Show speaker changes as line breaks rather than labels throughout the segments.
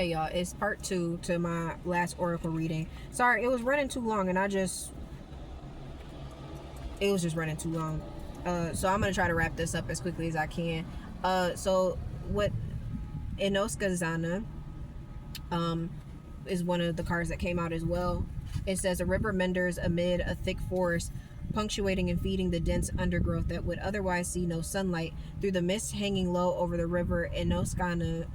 Hey y'all, it's part two to my last oracle reading. Sorry, it was running too long and it was just running too long. So I'm gonna try to wrap this up as quickly as I can. So what Inoskazana is one of the cards that came out as well. It says a river menders amid a thick forest, punctuating and feeding the dense undergrowth that would otherwise see no sunlight. Through the mist hanging low over the river, Inosagana,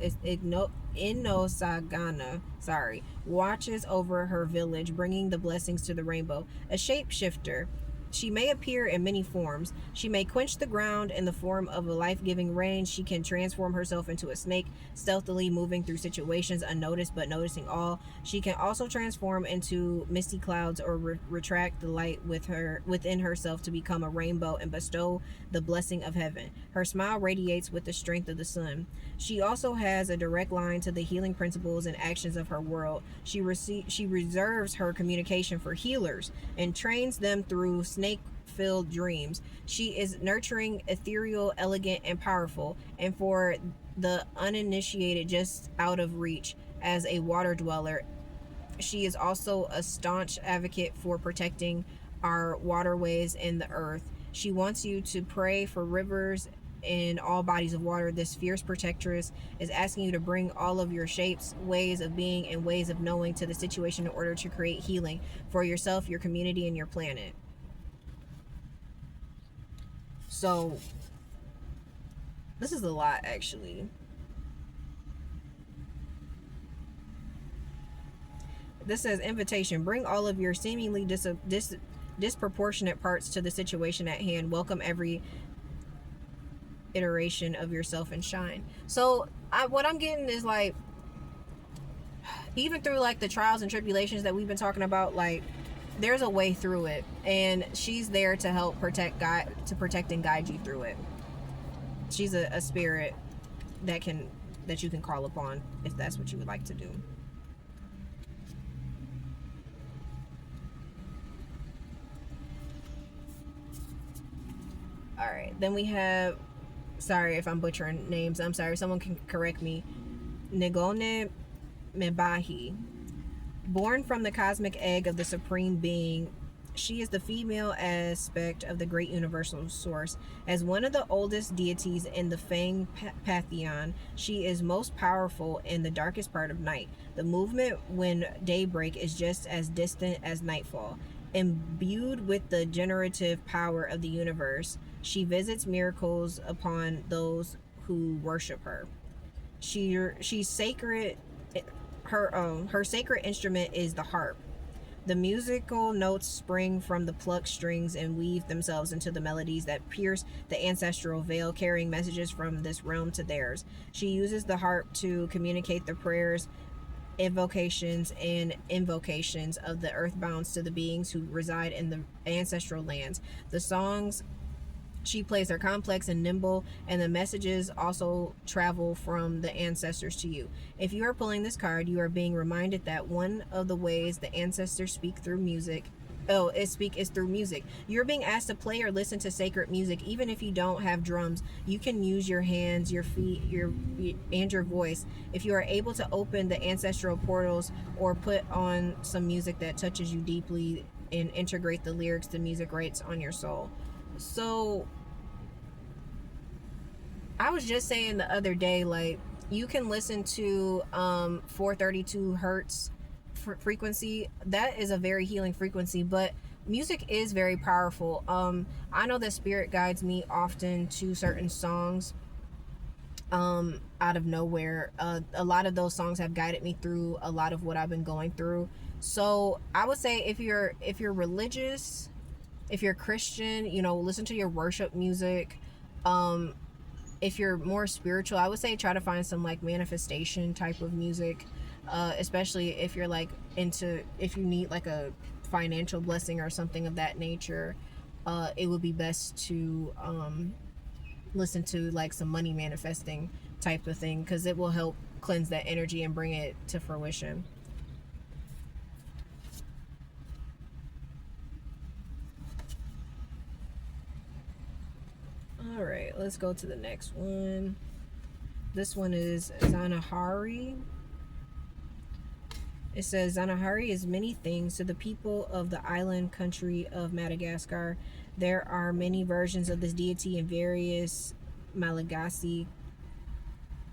watches over her village, bringing the blessings to the rainbow. A shapeshifter. She may appear in many forms. She may quench the ground in the form of a life-giving rain. She can transform herself into a snake, stealthily moving through situations unnoticed but noticing all. She can also transform into misty clouds or retract the light within herself to become a rainbow and bestow the blessing of heaven. Her smile radiates with the strength of the sun. She also has a direct line to the healing principles and actions of her world. She reserves her communication for healers and trains them through snake-filled dreams. She is nurturing, ethereal, elegant, and powerful, and for the uninitiated, just out of reach. As a water dweller, she is also a staunch advocate for protecting our waterways and the earth. She wants you to pray for rivers and all bodies of water. This fierce protectress is asking you to bring all of your shapes, ways of being, and ways of knowing to the situation in order to create healing for yourself, your community, and your planet. So, this is a lot, actually. This says invitation. Bring all of your seemingly disproportionate parts to the situation at hand. Welcome every iteration of yourself and shine. So what I'm getting is like, even through like the trials and tribulations that we've been talking about, like there's a way through it, and she's there to help protect and guide you through it. She's a spirit that you can call upon if that's what you would like to do. All right, then we have, sorry if I'm butchering names, I'm sorry, someone can correct me. Negone Mebahi. Born from the cosmic egg of the Supreme Being, she is the female aspect of the great universal source. As one of the oldest deities in the Fang pantheon, she is most powerful in the darkest part of night. The movement when daybreak is just as distant as nightfall. Imbued with the generative power of the universe, she visits miracles upon those who worship her. She's sacred. Her sacred instrument is the harp. The musical notes spring from the plucked strings and weave themselves into the melodies that pierce the ancestral veil, carrying messages from this realm to theirs. She uses the harp to communicate the prayers, evocations, and invocations of the earthbounds to the beings who reside in the ancestral lands. The songs she plays are complex and nimble, and the messages also travel from the ancestors to you. If you are pulling this card, you are being reminded that one of the ways the ancestors speak through music is through music. You're being asked to play or listen to sacred music. Even if you don't have drums, you can use your hands, your feet, and your voice. If you are able to open the ancestral portals or put on some music that touches you deeply and integrate the lyrics to music writes on your soul. So I was just saying the other day, like, you can listen to 432 hertz frequency. That is a very healing frequency, but music is very powerful. I know that spirit guides me often to certain songs out of nowhere. A lot of those songs have guided me through a lot of what I've been going through. So I would say if you're religious, if you're Christian, listen to your worship music. If you're more spiritual, I would say try to find some like manifestation type of music, especially if you're like if you need like a financial blessing or something of that nature. It would be best to listen to like some money manifesting type of thing, because it will help cleanse that energy and bring it to fruition. All right, let's go to the next one. This one is Zanahari. It says Zanahari is many things to the people of the island country of Madagascar. There are many versions of this deity in various Malagasy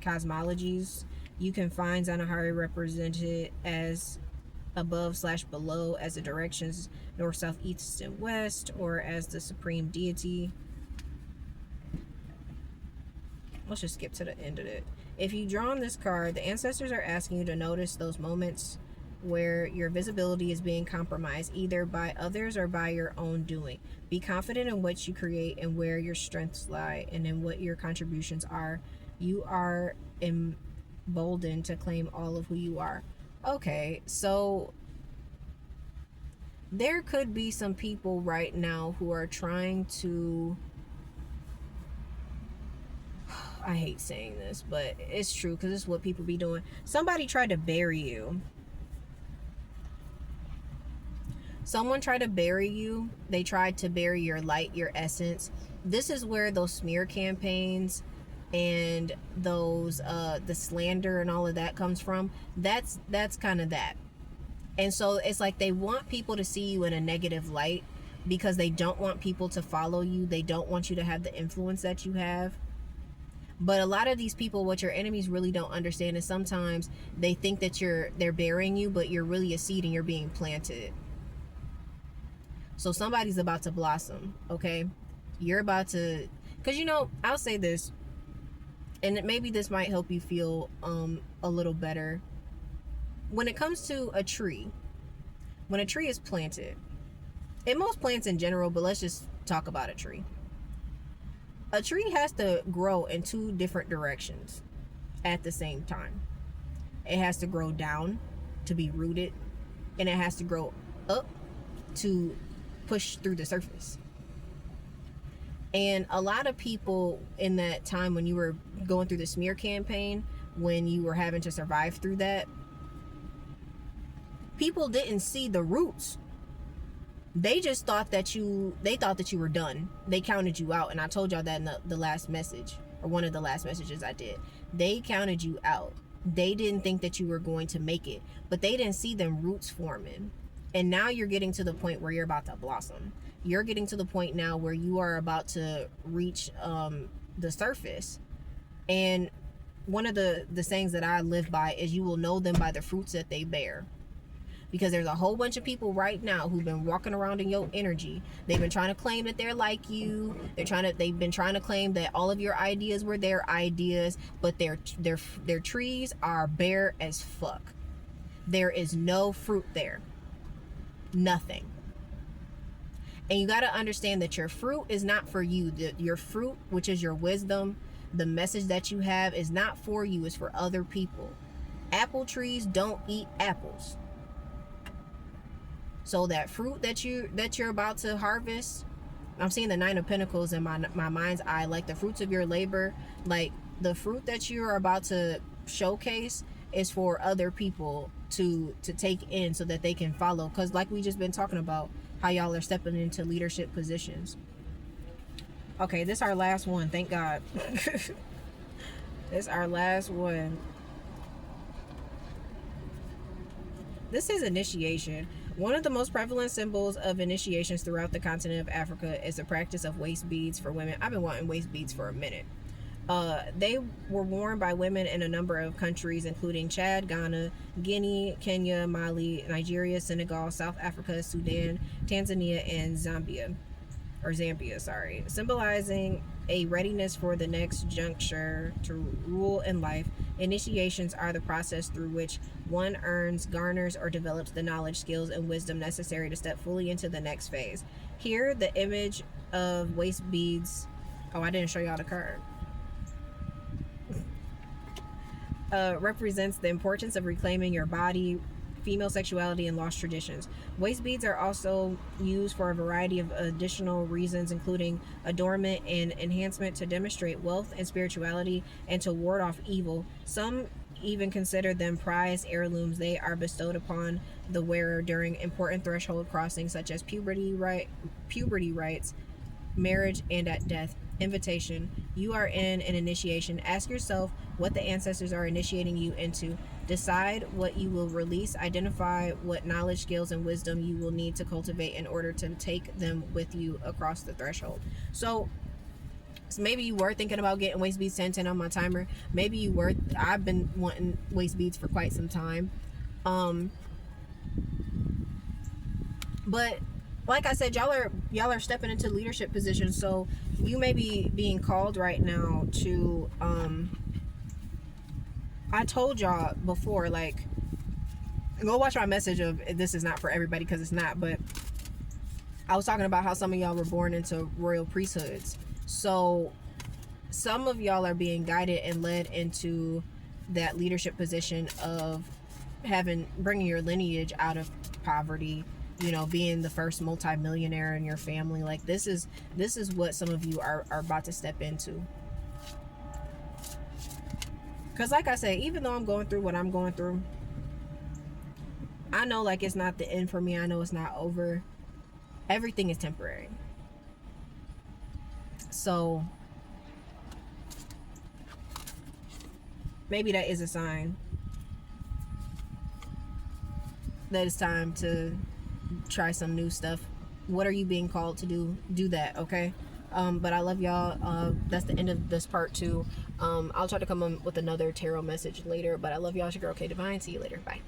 cosmologies. You can find Zanahari represented as above slash below as the directions north, south, east, and west, or as the supreme deity. Let's just skip to the end of it. If you draw on this card, the ancestors are asking you to notice those moments where your visibility is being compromised, either by others or by your own doing. Be confident in what you create and where your strengths lie and in what your contributions are. You are emboldened to claim all of who you are. Okay, so there could be some people right now who are trying to, I hate saying this, but it's true because it's what people be doing. Somebody tried to bury you. Someone tried to bury you. They tried to bury your light, your essence. This is where those smear campaigns and those the slander and all of that comes from. That's kind of that. And so it's like they want people to see you in a negative light because they don't want people to follow you. They don't want you to have the influence that you have. But a lot of these people, what your enemies really don't understand is sometimes they think that they're burying you, but you're really a seed and you're being planted. So somebody's about to blossom, okay? You're about to, because I'll say this, and maybe this might help you feel a little better. When it comes to a tree, when a tree is planted, and most plants in general, but let's just talk about a tree. A tree has to grow in two different directions at the same time. It has to grow down to be rooted, and it has to grow up to push through the surface. And a lot of people in that time when you were going through the smear campaign, when you were having to survive through that, people didn't see the roots. They just thought that you were done. They counted you out. And I told y'all that in the last message, or one of the last messages I did. They counted you out. They didn't think that you were going to make it, but they didn't see them roots forming. And now you're getting to the point where you're about to blossom. You're getting to the point now where you are about to reach the surface. And one of the sayings that I live by is you will know them by the fruits that they bear. Because there's a whole bunch of people right now who've been walking around in your energy. They've been trying to claim that they're like you. They've been trying to claim that all of your ideas were their ideas, but their trees are bare as fuck. There is no fruit there. Nothing. And you got to understand that your fruit is not for you. Your fruit, which is your wisdom, the message that you have, is not for you, it's for other people. Apple trees don't eat apples. So that fruit that you're about to harvest, I'm seeing the Nine of Pentacles in my mind's eye, like the fruits of your labor, like the fruit that you're about to showcase is for other people to take in so that they can follow. Because like we just been talking about, how y'all are stepping into leadership positions. Okay, this is our last one, thank God. This is our last one. This is initiation. One of the most prevalent symbols of initiations throughout the continent of Africa is the practice of waist beads for women. I've been wanting waist beads for a minute. They were worn by women in a number of countries, including Chad, Ghana, Guinea, Kenya, Mali, Nigeria, Senegal, South Africa, Sudan, Tanzania, and Zambia, symbolizing a readiness for the next juncture to rule in life. Initiations are the process through which one garners, or develops the knowledge, skills, and wisdom necessary to step fully into the next phase. Here, the image of waist beads. Oh, I didn't show y'all the card. Represents the importance of reclaiming your body, female sexuality, and lost traditions. Waist beads are also used for a variety of additional reasons, including adornment and enhancement, to demonstrate wealth and spirituality and to ward off evil. Some even consider them prized heirlooms. They are bestowed upon the wearer during important threshold crossings such as puberty rites, marriage, and at death. Invitation. You are in an initiation. Ask yourself what the ancestors are initiating you into. Decide what you will release. Identify what knowledge, skills, and wisdom you will need to cultivate in order to take them with you across the threshold. So maybe you were thinking about getting waist beads 10 on my timer. Maybe you were. I've been wanting waist beads for quite some time. But like I said, y'all are stepping into leadership positions, so you may be being called right now to I told y'all before, like, go watch my message of this is not for everybody, because it's not, but I was talking about how some of y'all were born into royal priesthoods. So some of y'all are being guided and led into that leadership position of bringing your lineage out of poverty, you know, being the first multimillionaire in your family. Like, this is what some of you are about to step into. Because like I say, even though I'm going through what I'm going through, I know, like, it's not the end for me. I know it's not over. Everything is temporary. So maybe that is a sign that it's time to try some new stuff. What are you being called to do? Do that, okay? But I love y'all. That's the end of this part 2. I'll try to come on with another tarot message later, but I love y'all. It's your girl, K Divine. See you later. Bye.